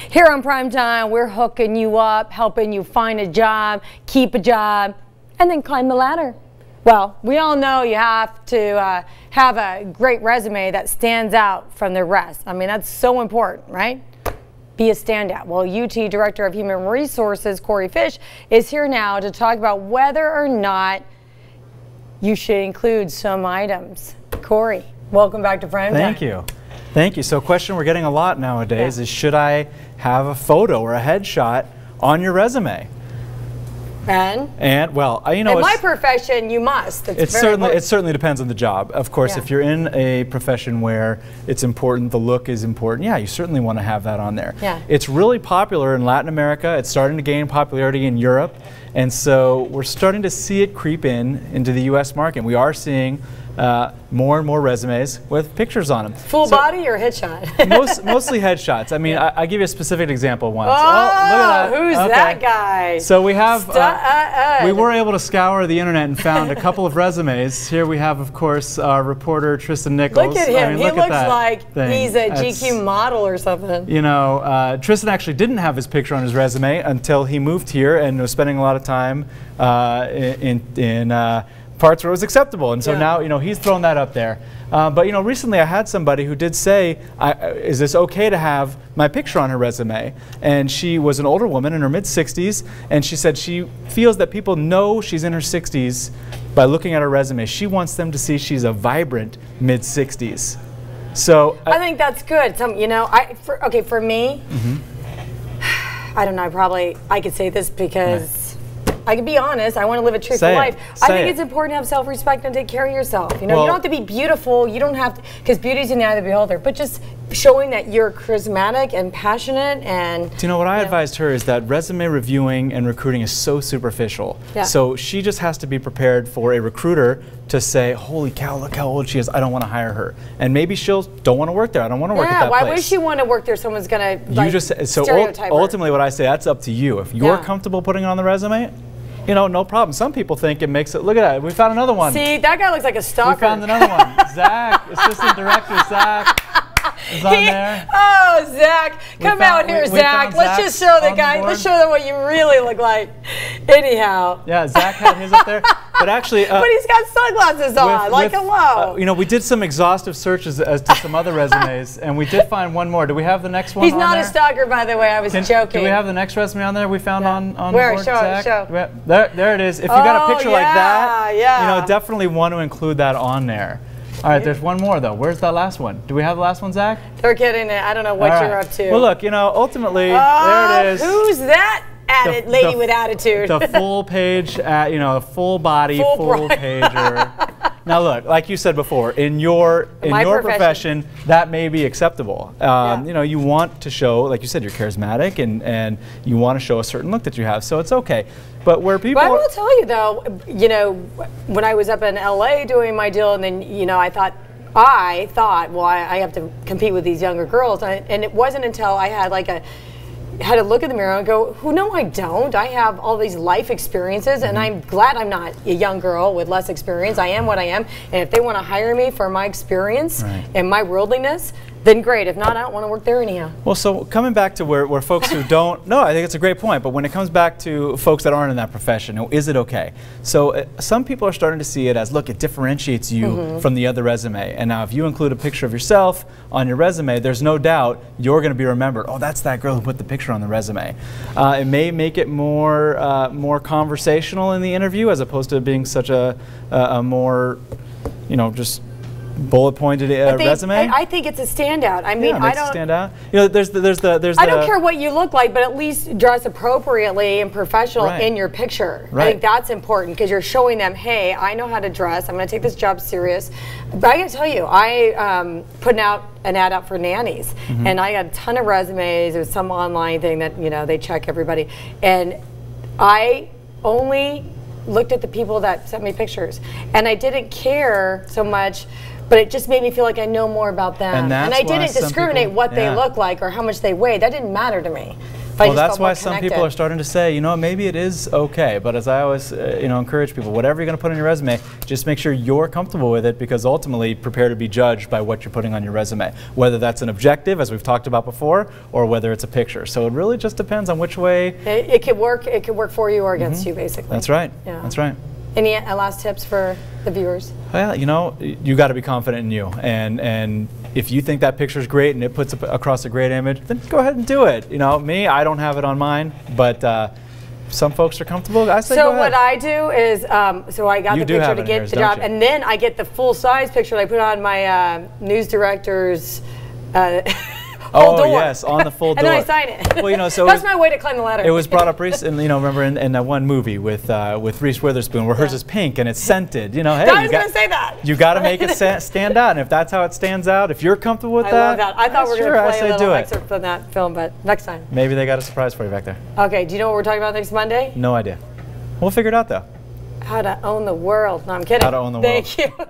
Here on Primetime, we're hooking you up, helping you find a job, keep a job, and then climb the ladder. Well, we all know you have to have a great resume that stands out from the rest. I mean, that's so important, right? Be a standout. Well, UT Director of Human Resources, Cory is here now to talk about whether or not you should include some items. Cory, welcome back to Primetime. Thank you. Thank you. So a question we're getting a lot nowadays is, should I have a photo or a headshot on your resume? And well, you know, in my profession, you must. It certainly depends on the job. Of course, if you're in a profession where it's important, the look is important, yeah, you certainly want to have that on there. Yeah. It's really popular in Latin America. It's starting to gain popularity in Europe. And so we're starting to see it creep into the U.S. market. We are seeing more and more resumes with pictures on them. Full body or headshot? Mostly headshots. I mean, I give you a specific example once. Oh, look at that. Who's that guy? So we have, we were able to scour the internet and found a couple of resumes. Here we have, of course, our reporter Tristan Nichols. Look at him. I mean, he looks like he's a GQ model or something. You know, Tristan actually didn't have his picture on his resume until he moved here and was spending a lot of time in parts where it was acceptable, and so now, you know, he's thrown that up there. But you know, recently I had somebody who did say, is this okay to have my picture on her resume? And she was an older woman in her mid-60s, and she said she feels that people know she's in her 60s by looking at her resume. She wants them to see she's a vibrant mid-60s. So I think that's good. You know, for me, I don't know, I could say this because I can be honest, I want to live a truthful life. I think it's important to have self-respect and take care of yourself. You know, you don't have to be beautiful, you don't have to, because beauty's in the eye of the beholder, but just showing that you're charismatic and passionate. And do you know what I advised her is that resume reviewing and recruiting is so superficial. So she just has to be prepared for a recruiter to say, holy cow, look how old she is, I don't want to hire her. And maybe she'll don't want to work there, I don't want to work at that place. Why would she want to work there? Someone's going to stereotype her. Ultimately what I say, that's up to you. If you're comfortable putting it on the resume, you know, no problem. Some people think it makes it, look at that, we found another one. See, that guy looks like a stalker. We found another one. Zach, Assistant Director Zach is on there. Oh, Zach, come out here, Zach. Let's just show the guy, let's show them what you really look like. Anyhow. Yeah, Zach had his up there. But actually, but he's got sunglasses on, hello. You know, we did some exhaustive searches as to some other resumes, and we did find one more. Do we have the next one He's on not there? A stalker, by the way, I was joking. Do we have the next resume on there we found on Where? the board, Show, Zach? show. There it is. If you got a picture like that, you know, definitely want to include that on there. All right, there's one more, though. Where's that last one? Do we have the last one, Zach? They're getting it. I don't know what you're up to. Well, look, you know, ultimately, there it is. Who's that lady with attitude? The full page, you know, full body, full pager. Now, look, like you said before, in your profession, that may be acceptable. You know, you want to show, like you said, you're charismatic, and you want to show a certain look that you have, so it's okay. But where people, I will tell you though, you know, when I was up in LA doing my deal, and then you know, I thought, well, I have to compete with these younger girls, and it wasn't until I had had to look in the mirror and go, no, I don't. I have all these life experiences, and I'm glad I'm not a young girl with less experience. I am what I am, and if they want to hire me for my experience and my worldliness, then great. If not, I don't want to work there anyhow. Well, so coming back to where folks who don't, no, I think it's a great point, but when it comes back to folks that aren't in that profession, is it okay? So some people are starting to see it as, look, it differentiates you from the other resume. And now if you include a picture of yourself on your resume, there's no doubt you're going to be remembered. Oh, that's that girl who put the picture on the resume. It may make it more conversational in the interview, as opposed to being such a more, you know, just bullet pointed resume. I think it's a standout. I mean, I don't stand out. You know, there's I don't care what you look like, but at least dress appropriately and professional in your picture. I think that's important because you're showing them, hey, I know how to dress. I'm going to take this job serious. But I got to tell you, I put an ad out for nannies, and I got a ton of resumes. It was some online thing that, you know, they check everybody, and I only looked at the people that sent me pictures, and I didn't care so much. But it just made me feel like I know more about them. And I didn't discriminate what they look like or how much they weigh. That didn't matter to me. Well, that's why some people are starting to say, you know, maybe it is okay. But as I always, you know, encourage people, whatever you're going to put on your resume, just make sure you're comfortable with it, because ultimately prepare to be judged by what you're putting on your resume, whether that's an objective, as we've talked about before, or whether it's a picture. So it really just depends on which way. It could work. It could work for you or against you, basically. That's right. Yeah. That's right. Any last tips for the viewers? Well, you know, you got to be confident in you, and if you think that picture's great and it puts across a great image, then go ahead and do it. You know, me, I don't have it on mine, but some folks are comfortable. I say so go ahead. What I do is, so I got the picture to get the job, and then I get the full size picture that I put on my news director's. Oh yes, on the full door. And then I sign it. Well, you know, so that's my way to climb the ladder. It was brought up recently, you know, remember in that one movie with Reese Witherspoon, where hers is pink and it's scented. You know, hey, I was going to say that. You got to make it stand out, and if that's how it stands out, if you're comfortable with I love that. I thought we were going to play a little excerpt from that film, but next time. Maybe they got a surprise for you back there. Okay, do you know what we're talking about next Monday? No idea. We'll figure it out though. How to own the world. No, I'm kidding. How to own the world. Thank you.